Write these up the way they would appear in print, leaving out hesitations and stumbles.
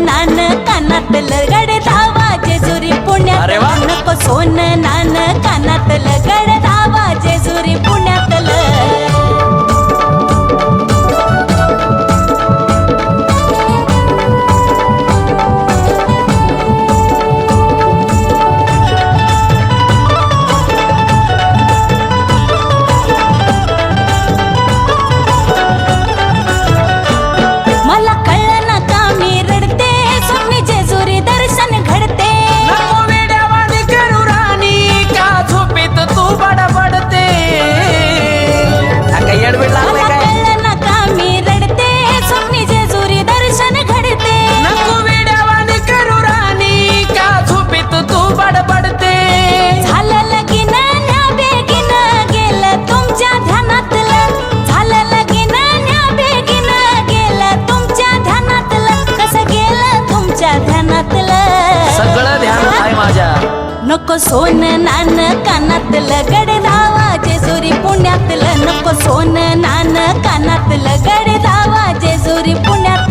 नान कानातलं गडदावा जेजुरी पुण्यातलं नको सोनं नान कानातलं गडदावा जेजुरी पुण्यातलं नको सोनं नान कानातलं गडदावा जेजुरी पुण्यातलं नको सोनं नान कानातलं गडदावा जेजुरी पुण्यातलं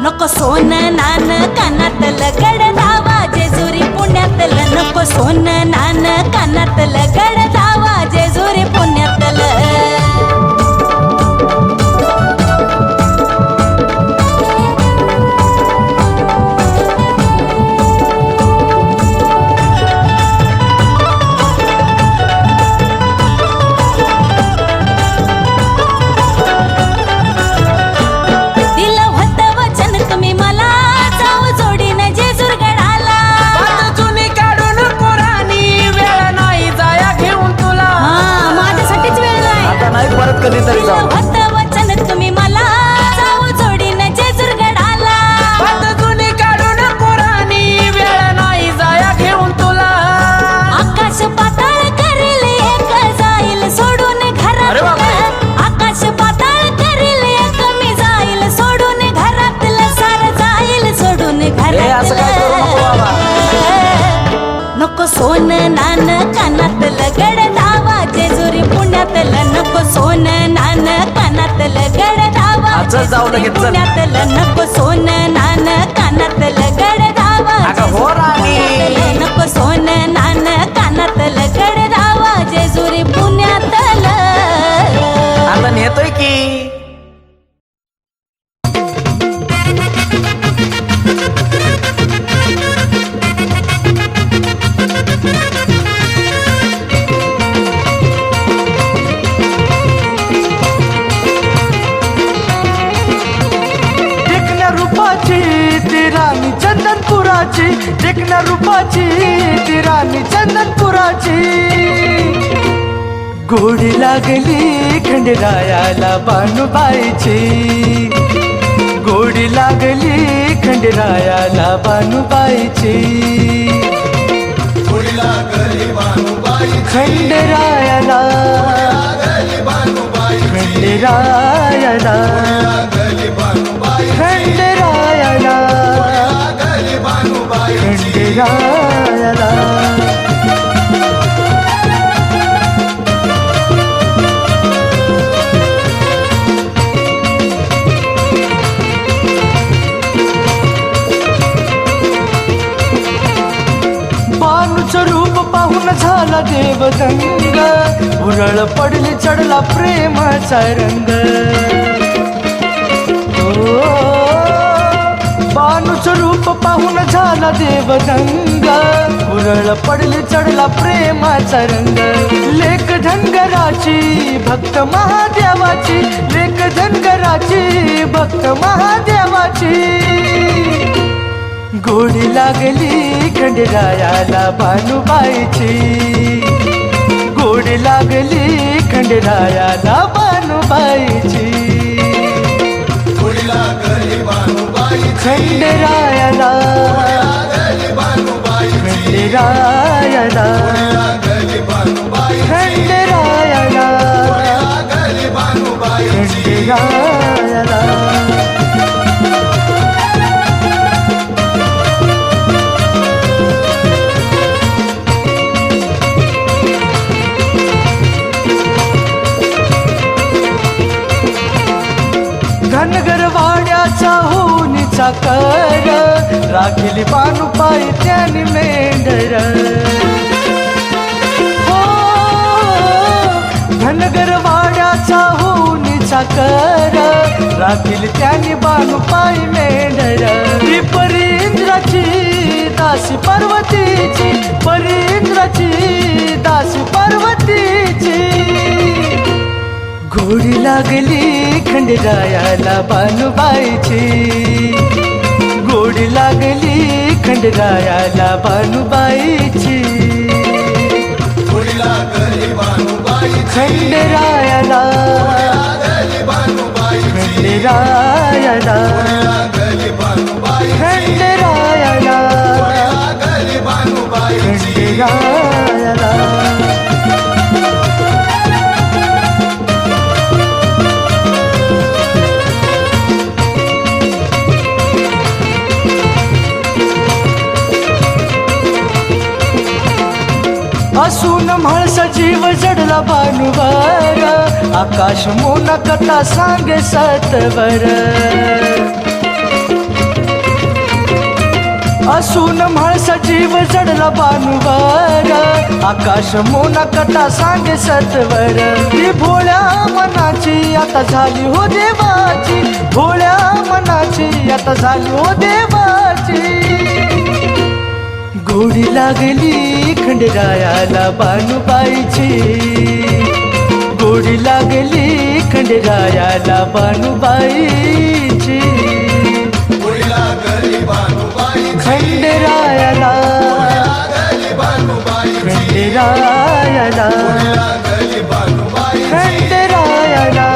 नको सोनं नान कानातलं गडदावा जेजुरी पुण्यातलं नको सोनं नान कानातलं गडदावा जेजुरी पुण्यातलं कधीतरी जाऊ वचन तुम्ही मला जाऊ जोडीनं जेजूर गडाला जुनी काढून पुराणी वेळ नाही जाया घेऊन तुला आकाश पाताळ करेल एक जाईल सोडून घरातलं आकाश पाताळ करेल एक मी जाईल सोडून घरातलं सार जाईल सोडून घरातलं नको सोनं नान कानातलं गडदावा जेजुरी पुण्यातलं नको सोनं नान कानातलं गडदावा जेजुरी पुण्यातलं नको सोनं नान कानातलं गडदावा पुण्यातलं नको सोनं नान कानातलं गडदावा जेजुरी पुण्यातलं आता नेतोय की देखण्या रूपाची ती राणी चंदनपुराची गोडी लागली खंडेरायाला बानुबाईची गोडी लागली खंडेरायाला बानुबाईची खंडेरायाला खंडेरायाला खंडेरायाला खंडेरायाला बानूचं रूप पाहून झाला देवदंग उरळ पडली चढला प्रेमाचा रंग बानू बाळूचं रूप पाहून झाला देवदंग, उरळ पडली चढला प्रेमाचा रंग. लेक धनगराची भक्त महादेवाची, लेक धनगराची भक्त महादेवाची. गोडी लागली खंडेरायाला भानुबाईची, गोडी लागली खंडेरायाला भानुबाईची. खंडेरायाला खंडेरायाला खंडेरायाला खंडेरायाला. धनगरवाड्याचा होनीचा कर, राखिली बानुबाई त्याने मेंढर. हो धनगरवाड्याचा होनीचा कर, राखिली त्याने बानुबाई मेंढर. ती परींद्राची दासी पार्वतीची, परींद्राची दासी पार्वतीची. गोडी लागली खंडेरायाला भानुबाईची, गोडी लागली खंडेरायाला भानुबाईची. खंडेरायाला खंडेरायाला खंडेरायाला खंडेरायाला. असून म्हाळसा जीव जडला भानुवर, आकाश मोना कथा सांगे सतवर. असून म्हाळसा जीव जडला भानुवर, आकाश मोना कथा सांगे सतवर. ती भोळ्या मनाची आता झाली हो देवाची, भोळ्या मनाची आता झाली हो देवाची. गोडी लागली खंडेरायाला भानुबाईची, गोडी लागली खंडेरायाला भानुबाईची. खंडेरायाला खंडेरायाला खंडेरायाला खंडेरायाला.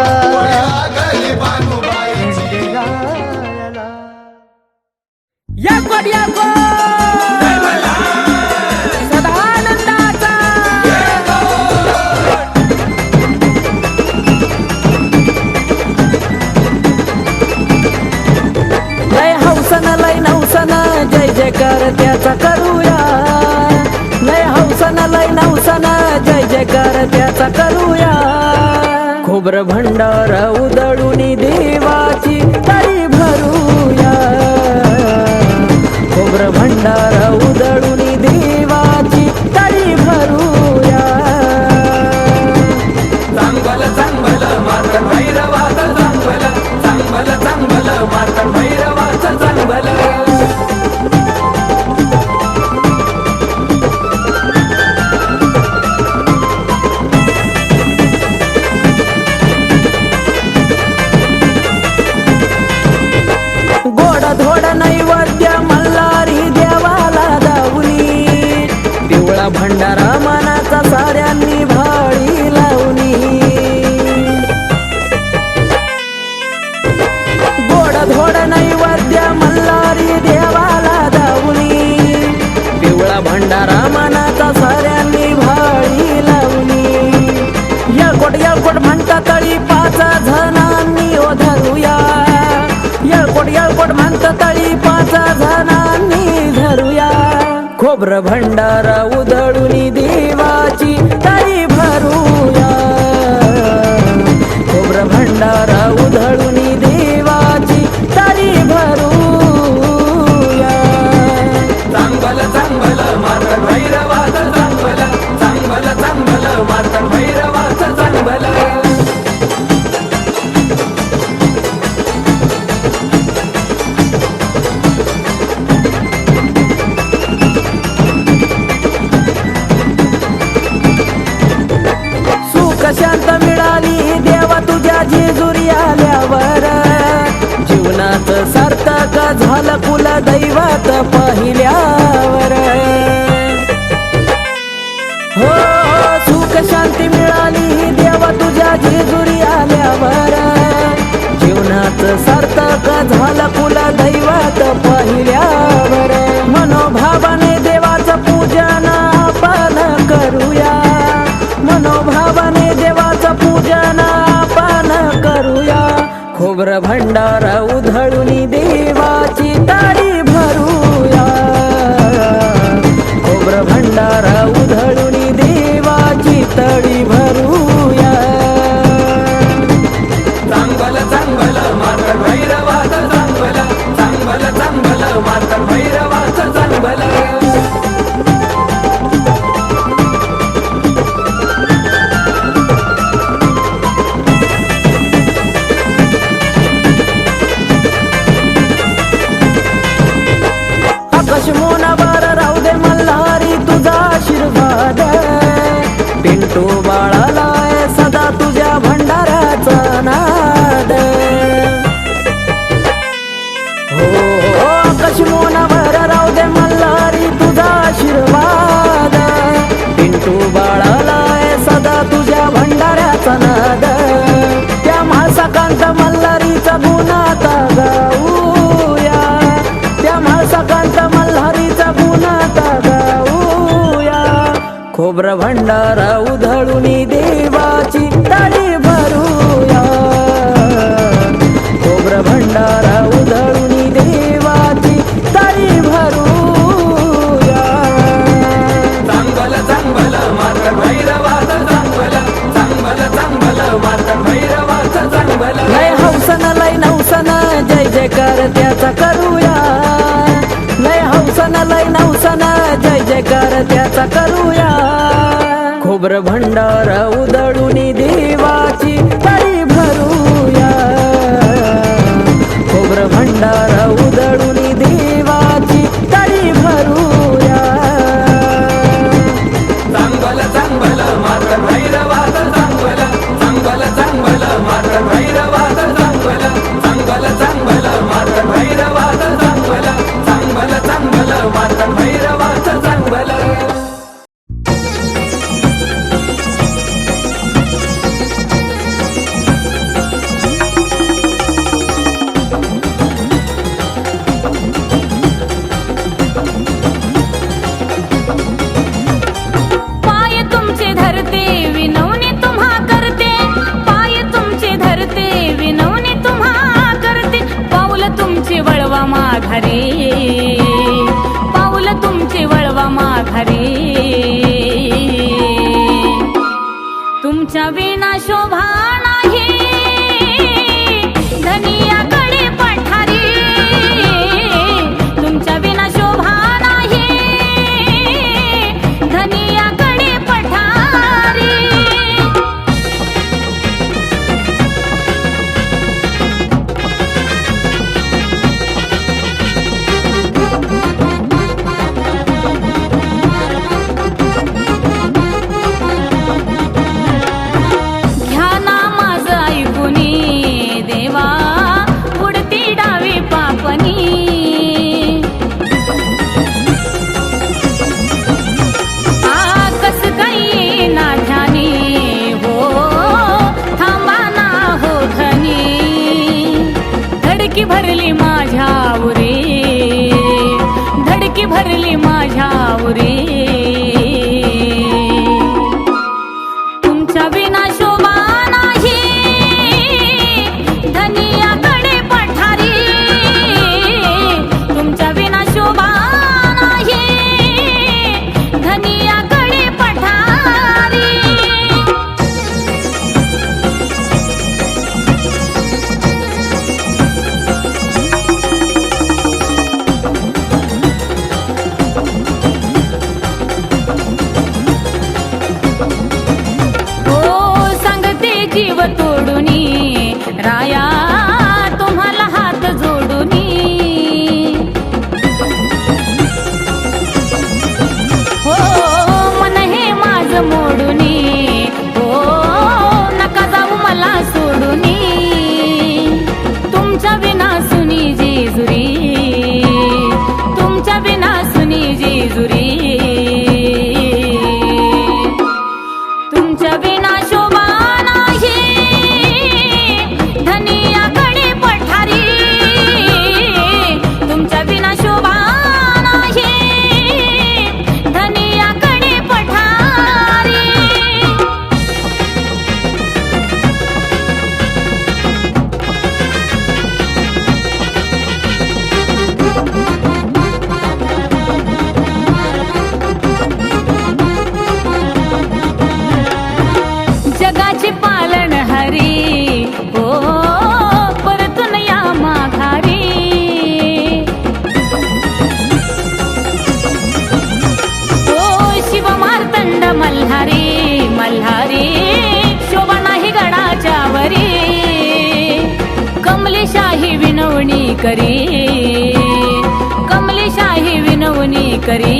या कोट या जय जयकार त्याचा करूया, लय हौसाना लय नवसाना जय जयकार त्याचा करूया. खोबर भंडार उधळून देवाची तारी भरूया, खोबर भंडार उधळून देवाची तारी भरूया. चांगल चांगल मार्ग भैरवाचं, चांगल चांगल चांगल मार्ग भैरवाचं चांगल. धोड नैवेद्य मल्हारी देवाला दावली, पिवळा भंडारा मनाचा साऱ्यांनी भाळी लावली. गोड धोड नैवेद्य मल्हारी देवाला दावली, पिवळा भंडारा मनाचा साऱ्यांनी भाळी लावली. येळकोट म्हणता तळी 5 जणांनी ओ धरूया, येळकोट म्हणता तळी 5 जणांनी धरूया. खोबर भंडारा उधळून देवाची तारी भरूया, खोबर भंडारा उधळून देवाची तारी भरूया. चांगल चांगल मार्ग भैरवाचं, चांगल चांगल चांगल मार्ग भैरवाचं चांगल. झालं कुल दैवत पाहिल्यावर. हो सुख शांती मिळाली देवा तुझ्या जेजुरी आल्यावर. जीवनात सार्थक झालं कुल दैवत पाहिल्यावर. मनोभावाने देवाचं पूजन आपण करूया. मनोभावाने देवाचं पूजन आपण करूया. खोबरं भंडारा उधळून देवाची ताळी भरूया. खोबरं भंडारा उधळून देवाची तळी भरूया. चांगलं चांगलं मात्र भैरवाचं चांगलं. चांगलं चांगलं मात्र भैरवाचं चांगलं. आकाशमोनावर राहू दे मल्हारी तुझा आशीर्वाद. पिंटू बाळाला सदा तुझ्या भंडाराचा नाद. हो आकाशमोनावर राहू दे मल्हारी तुझा आशीर्वाद. पिंटू बाळाला सदा तुझ्या भंडाराचा नाद. त्या म्हाळसाकांत मल्हारीचा गुणाता गाऊया. त्या म्हाळसाकांत मल्हारीचा गुणाता गाऊया. खोबरं भंडारा उधळून देवाची ताळी भरूया. खोबरं भंडारा उधळून देवाची ताळी भरूया. चांगलं चांगलं मात्र भैरवाचं चांगलं. चांगलं चांगलं मात्र भैरवाचं चांगलं. लय हौसन लय नवसन जय जयकार त्याचा करूया. लय हौसन लय नवसन जय जयकार त्याचा करूया. खोबरं भंडारा उधळून देवाची ताळी भरूया. खोबरं भंडारा उधळून देवाची ताळी भरूया. चांगलं चांगलं मात्र भैरवाचं चांगलं. चांगलं चांगलं मात्र भैरवाचं चांगलं. चांगलं चांगलं मात्र भैरवाचं चांगलं. चांगलं चांगलं मात्र भैरवाचं चांगलं. पाय तुमचे धरते विनवणी तुम्हा करते. पाय तुमचे धरते विनवणी तुम्हा करते. पाऊल तुमचे वळवा माघारी. पाऊल तुमचे वळवा माघारी. तुमच्या विना शोभा नाही धनियाकडे पठारी. तुमच्या विना शोभा नाही धनियाकडे पठारी. घ्या ना माझं ऐकुनी देवा उडती डावी पापणी. कस काही ना ध्यानी हो थांबा ना हो धनी. धडकी भरली माझ्या उरे. धडकी भरली माझ्या उरे. तुमच्या विना शोभा नाही धनियाकडे पठारी. तुमच्या विना शोभा नाही धनियाकडे पठारी. जीव तोडुनी राया तुम्हाला हात जोडुनी. हो मन हे माझ मोडुनी. हो नका जाऊ मला सोडुनी. तुमच्या विना सुनी जेजुरी. करी कमलेशाही विनवणी करी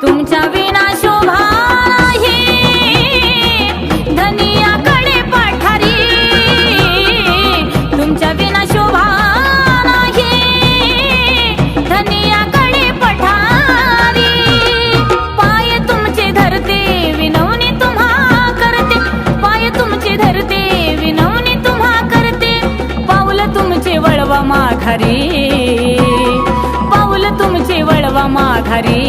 तुमच्या विना शोभा नाही धनियाकडे पठारी तुमच्या विना शोभा नाही धनियाकडे पठारी पाय तुमचे धरते विनवणी तुम्हा करते पाय तुमचे धरते विनवणी तुम्हा करते पाऊल तुमचे वळवा माघारी पाऊल तुमचे वळवा माघारी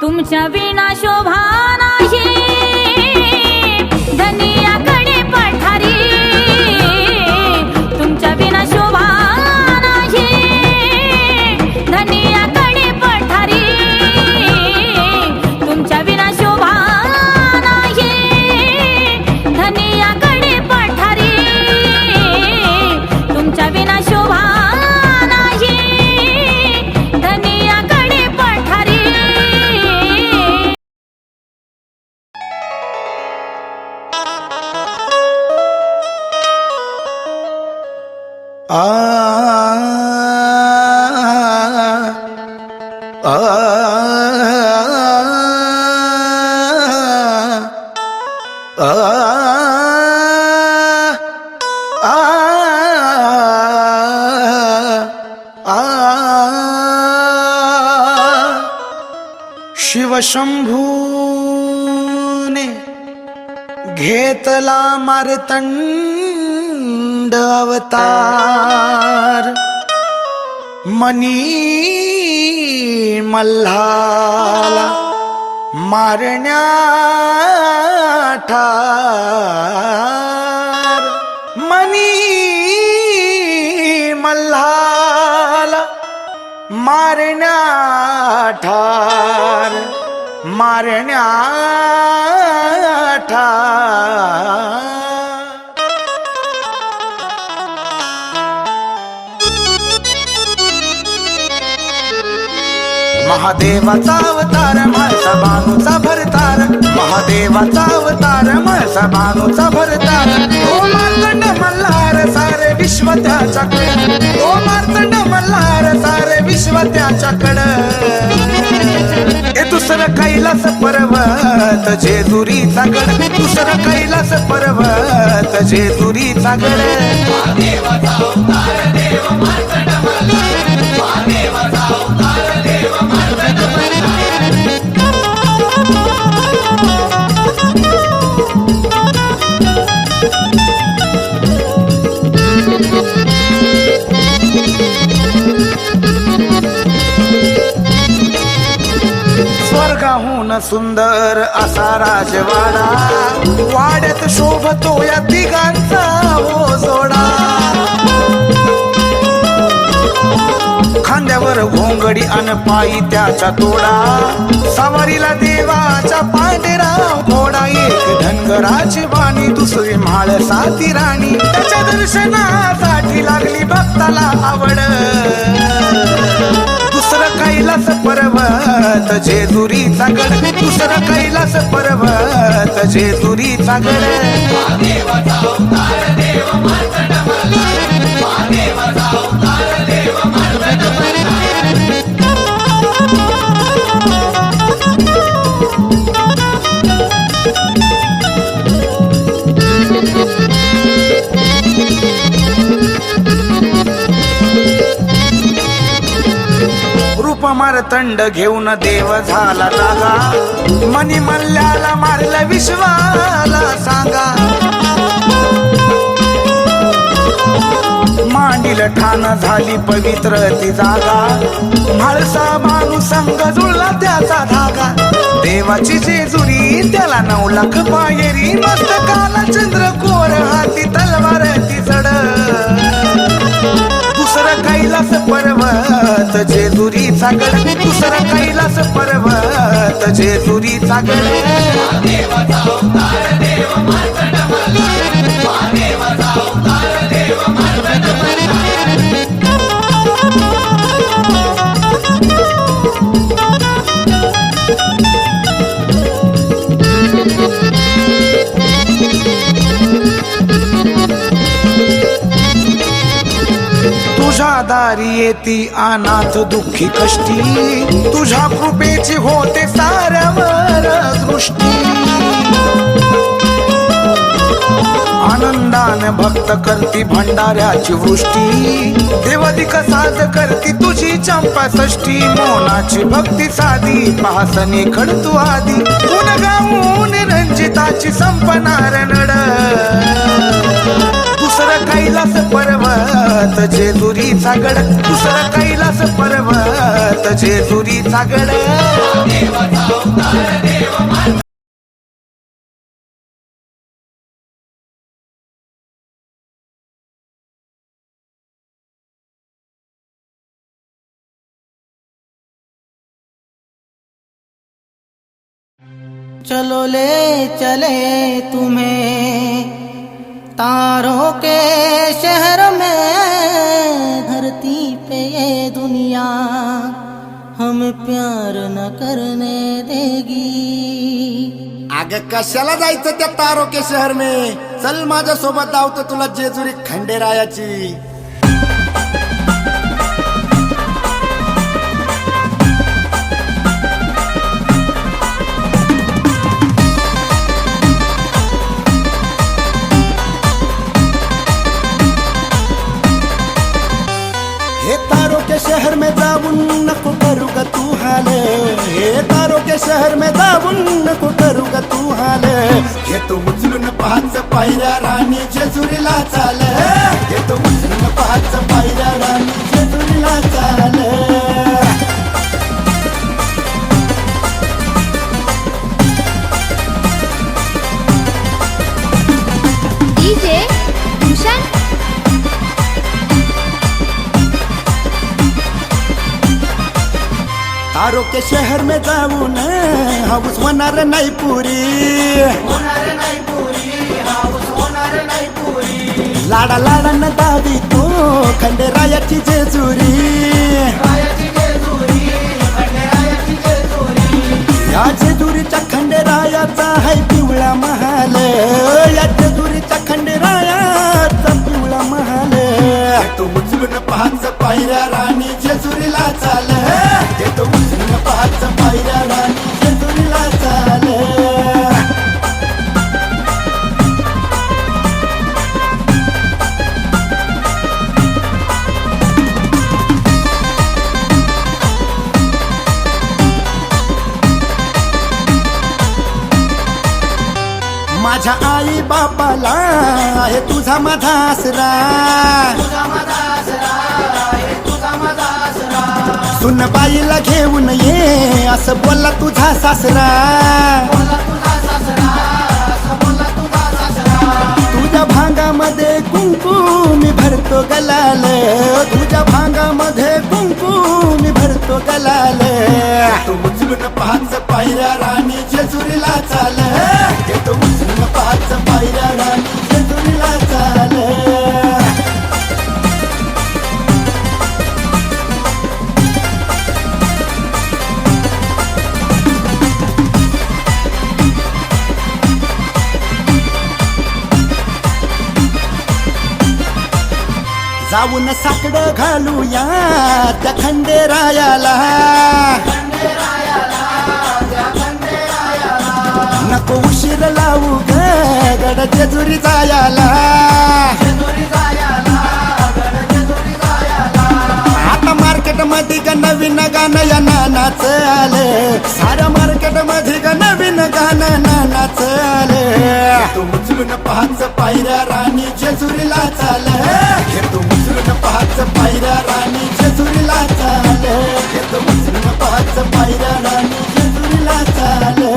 तुमच्या विना शोभा नाही धनियाकडे पठारी तुमच्या विना शोभा नाही धनियाकडे पठारी तुमच्या विना शोभा नाही धनियाकडे पठारी तुमच्या विना शोभा नाही धनियाकडे पठारी आ आ शिवशंभूने घेतला मार्तंड अवतार मनी मल्हारला मारण्या ठार मनी मल्हारला मारण्या ठार मारण्या ठार महादेवाचा अवतार माळसा बानूचा भरतार महादेवाचा अवतार माळसा बानूचा भरतार ओ मार्तंड मल्हार सारे विश्व त्याच्याकडे ओ मार्तंड मल्हार सारे विश्व त्याच्याकडे ए दुसरं कैलास पर्वत जेजुरीचा गड दुसरं कैलास पर्वत जेजुरीचा गड महादेवाचा अवतार देव मार्तंड मल्हार महादेवाचा अवतार देव मार्तंड स्वर्गाहून सुंदर असा राजवाडा वाड्यात शोभतो या तिघांचा हो जोडा खांद्यावर घोंगडी अन पायी त्याचा तोडा सवारीला देवाचा पांढरा घोडा एक धनगराची वाणी दुसरी म्हाळ साती राणी त्याच्या दर्शनासाठी लागली भक्ताला आवड दुसरं कैलास पर्वत जेजुरीचा गड दुसरं कैलास पर्वत जेजुरीचा गड महादेवाचा अवतार देव मार्तंड मल्हार महादेवाचा अवतार देव मार्तंड रूप मारतंड घेऊन देव झाला जागा मनी मल्ल्याला मारलं विश्वाला सांगा मांडील ठाण झाली पवित्र ती जागा म्हाळसा बानू संग जुळला त्याचा धागा देवाची जेजुरी त्याला 9 लाख पायरी मस्तकाला चंद्रकोर हाती तलवार ती जड दुसरं कैलास पर्वत जेजुरीचा गड दुसरं कैलास पर्वत जेजुरीचा गड महादेवाचा अवतार देव मार्तंड मल्हार महादेवाचा अवतार देव मार्तंड मल्हार दारी येती अनाथ दुःखी कष्टी, तुझ्या कृपेची होते साऱ्यावर दृष्टी. आनंदाने भक्त करती भंडाऱ्याची वृष्टी, देवदिक साज करती तुझी चंपा षष्ठी. मोनाची भक्ती साधी पाहसनी खडतू आधी, गुण गाऊन रंजिताची संपणार नड. दुसरं कैलास पर्वत जेजुरीचा गड, दुसरं कैलास पर्वत जेजुरीचा गड. चलो ले चले तुम्हें तारों के शहर में, धरती पे ये दुनिया हमें प्यार न करने देगी. अगं कशाला जायचं त्या तारो के शहर में, चल माझ्या सोबत धावतो तुला जेजुरी खंडेरायाची. हे तारों के शहर में जाऊन नको करूगा तू हाल, हे तारों के शहर में जाऊन नको करूगा तू हाल. हे तो उचलून पाच पायऱ्या राणी जेजुरीला चाल, हे तो उचलून पाच पायऱ्या राणी जेजुरीला चाल. डीजे भूषण तारों के शहर में जाऊन हाऊस होणार नाही पुरी, लाडा लाडानं दावी तो खंडेरायाची जेजुरी. या जेजुरीच्या खंडेरायाचा है पिवळा महाल, या जेजुरीच्या खंडेरायाचा पिवळा महाल. तो उचलून पाच पायऱ्या राणी जेजुरीला चाल, तो उचलून पाच पायऱ्या राणी जेजुरीला चाल. माझ्या आई बापाला आहे तुझा माझा आसरा, सुन बाईला घेऊन ये असं बोलला तुझा सासरा. तुझ्या भांगामध्ये कुंकू मी भरतो गलाल, तुझ्या भांगामध्ये कुंकू मी भरतो गलाल. तो उचलून पाच पायऱ्या राणी जेजुरीला चाल, तो उचलून पाच पायऱ्या राणी जेजुरीला चाल. जाऊन साकडं घालूया त्या खंडेरायाला, नको उशीर लावू ग गड जेजुरी जायाला. आता मार्केट मध्ये ग नवीन गाणं या नानाचं आलं, साऱ्या मार्केट मध्ये ग नवीन गाणं नानाचं आलं. तो उचलून पाच पायऱ्या राणी जेजुरीला चाल, तो उचलून पाच पायऱ्या राणी जेजुरीला चाल, तो उचलून पाच पायऱ्या राणी जेजुरीला चाल.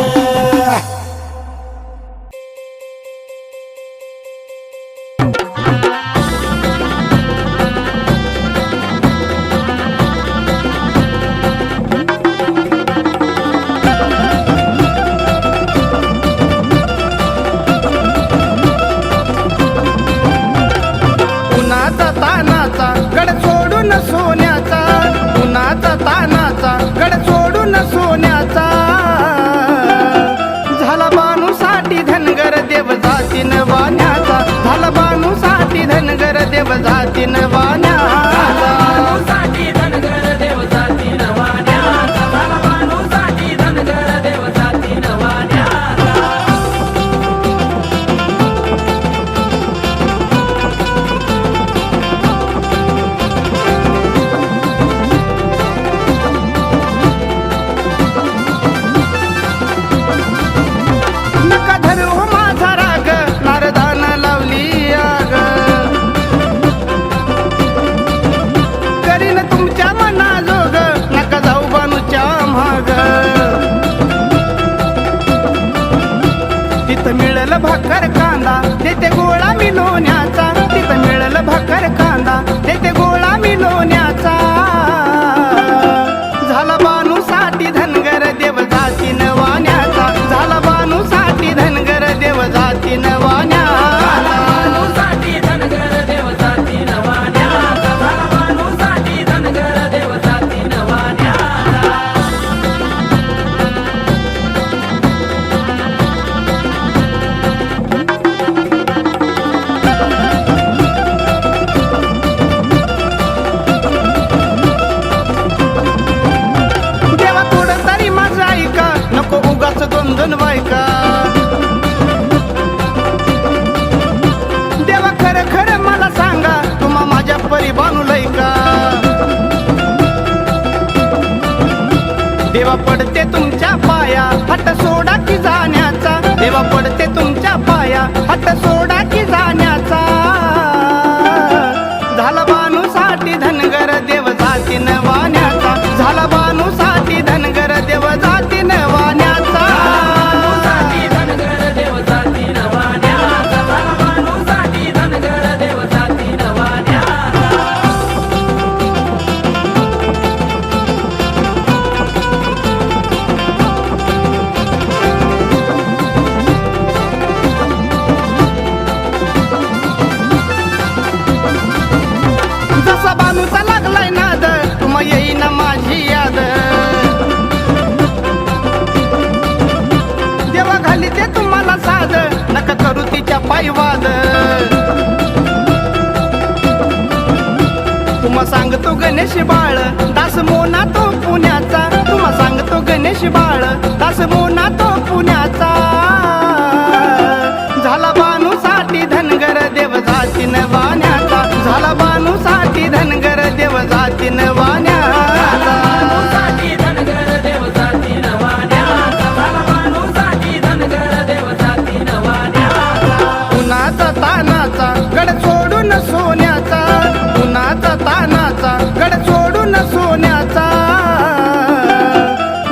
वाण्याचा झाला बानूसाठी धनगर देव जातीन वाण्याचा. मिळल भाकर कांदा देते गोळा मी लोण्याचा तिथं मिळल भाकर कांदा देते गोळा मी लोण्याचा झाला बानूसाठी धनगर देव जाती नवाण्याचा झाला बानूसाठी धनगर देव जाती नवाण्याचा बानूसाठी धनगर देव जाती नवाण्याचा झाला बानूसाठी धनगर देव जाती नवाण्याचा देवा थोडं तरी माझं ऐका नको उगाच दोन दोन बायका देवा खरं खरं मला सांगा तुम्हा माझ्या परी बांधलंय का देवा पडते तुमच्या पाया हट सोडा की जाण्याचा देवा पडते तुमच्या पाया हट सोडा की जाण्याचा झाला बानूसाठी धनगर देव जाती नवाण्याचा झाला बानूसाठी धनगर देव जाती नवाण्याचा बानूसाठी धनगर देव जाती नवाण्याचा झाला बानूसाठी धनगर देव जाती नवाण्याचा जसा बानूचा लागलाय नाद तुम्हा येईना माझी याद देवा घाली ते तुम्हाला साध नका करू तिच्या पायवाद तुम्हा सांगतो गणेश बाळ दास मोना तो पुण्याचा तुम्हा सांगतो गणेश बाळ दास मोना तो पुण्याचा झाला बानूसाठी धनगर देव जाती नवाण्याचा झाला बानूसाठी धनगर देव जाती नवाण्याचा बानूसाठी धनगर देव जाती नवाण्याचा झाला बानूसाठी धनगर देव जाती नवाण्याचा उन्हाचा तानाचा गड सोडून सोन्याचा उन्हाचा तानाचा गड सोडून सोन्याचा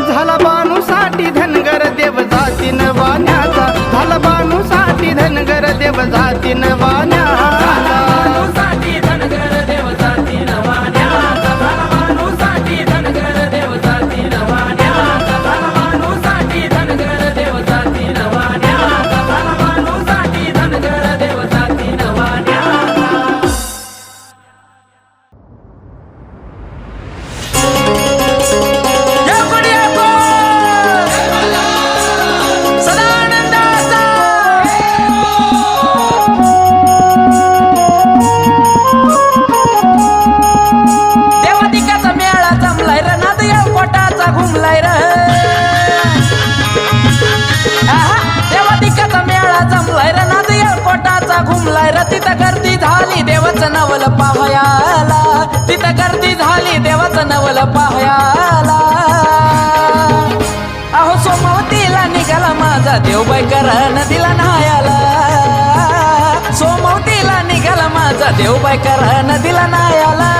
झाला बानूसाठी धनगर देव जाती नवाण्याचा झाला बानूसाठी धनगर देव जाती नवाण्याचा बानूसाठी धनगर देव जाती नवाण्याचा झाला बानूसाठी धनगर देव जाती नवाण्याचा झाला बानूसाठी धनगर देव जाती नवाण्याचा झाला बानूसाठी धनगर देव जाती नवाण्याचा जय गुडिया बोल! सदानंदाचा! देवादिकाचा मेळा जमलाय र नाद पोटाचा घुमलाय र देवादिकाचा मेळा जमलाय र नाद पोटाचा घुमलाय र तिथं गर्दी झाली देवाचं नवल पाहायला तिथं गर्दी झाली देवाचं नवल पाहायला अहो सोमवतीला निघाला माझा देवबाई करा नदीला नायाला सोमवतीला निघाला माझा देवबाई करा नदीला नायाला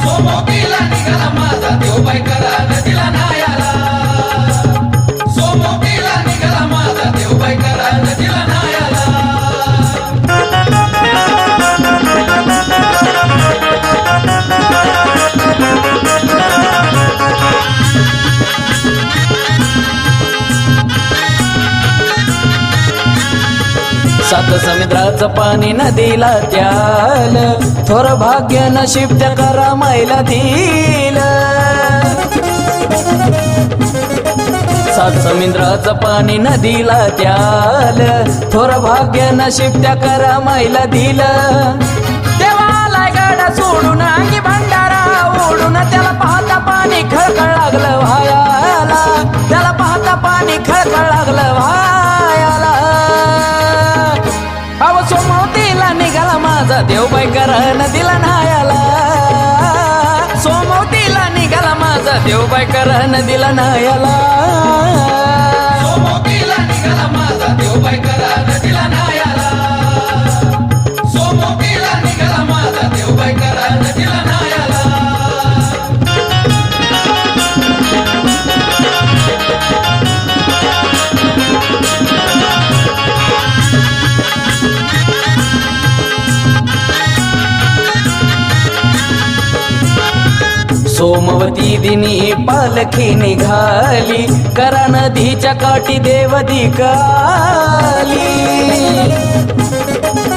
सोमवतीला निघाला माझा देवबाई करा नदीला नायाला सोमवतीला निघाला माझा देवबाई करा नदीला नायाला सात समुद्राचं पाणी नदीला त्याल थोर भाग्य नशीब त्या करा मैला दिल सात समुद्राचं पाणी नदीला त्याल थोर भाग्य नशीब त्या करा मैला दिल देवाला गाडा सोडून अंगी भंडारा ओढून त्याला पाहता पाणी खळखळ लागलं व्हायाला त्याला पाहता पाणी खळखळ लागलं व्हायाला अव सोमवतीला निघाला माझा देवबाई करा नदीला नायाला सोमवतीला निघाला माझा देवबाई करा नदीला नायाला सोमवतीला निघाला माझा देवबाई करा नदीला नायाला सोमवतीला निघाला माझा देवबाई करा नदीला नायाला सोमवती दिनी पालखी निघाली, करा नदीच्या काठी देव दिकाली.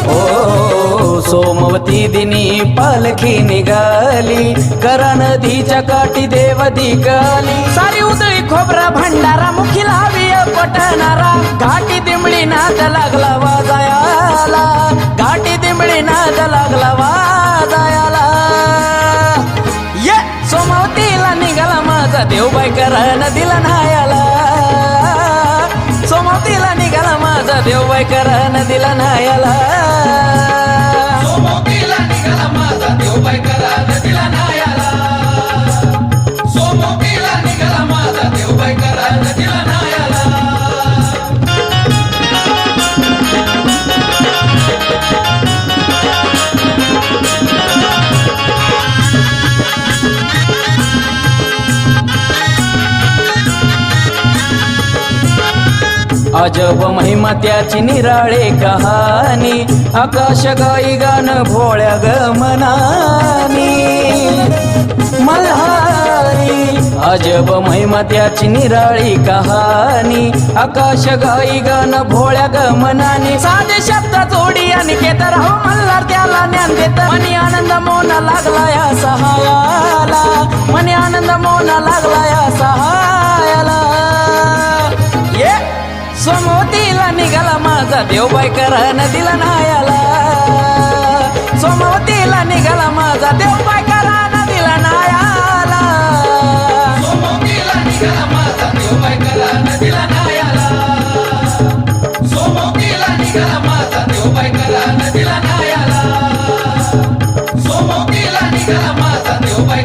ओ सोमवती दिनी पालखी निघाली, करा नदीच्या काठी देव दिकाली. सारी उदळी खोबरा भंडारा, मुखी लावी पटणारा, घाटी दिंबळी नाद लागला वाजायाला, घाटी दिंबळी नाद लागला वाजायाला. ये सोमवतीला निघाला माझा देवबाई, करा नदीला न्हायाला. सोमवतीला निघाला माझा देवबाई, करा नदीला न्हायाला. सोमवतीला निघाला माझा देवबाई, करा नदीला न्हायाला. सोमवतीला निघाला माझा देवबाई, करा नदीला न्हायाला. अजब महिमा त्याची निराळे कहाणी, आकाश गाई गाणं भोळ्या गमनानी. मल्हारी अजब महिमा त्याची निराळी कहाणी, आकाश गाई गाणं भोळ्या गमनानी. साधे शब्द जोडी अनिकेत राहू मल्हार त्याला ज्ञान देत, मनी आनंद मोना लागला या सहायाला, मनी आनंद मोना लागला या सहायाला. ये सोमवतीला निघाला माझा देवबाई, करा नदीला न्हायाला. सोमवतीला निघाला माझा देवबाई, करा नदीला न्हायाला. सोमवतीला निघाला माझा देवबाई, करा नदीला न्हायाला. सोमवतीला निघाला माझा देवबाई, करा नदीला न्हायाला. सोमवतीला निघाला माझा देवबाई.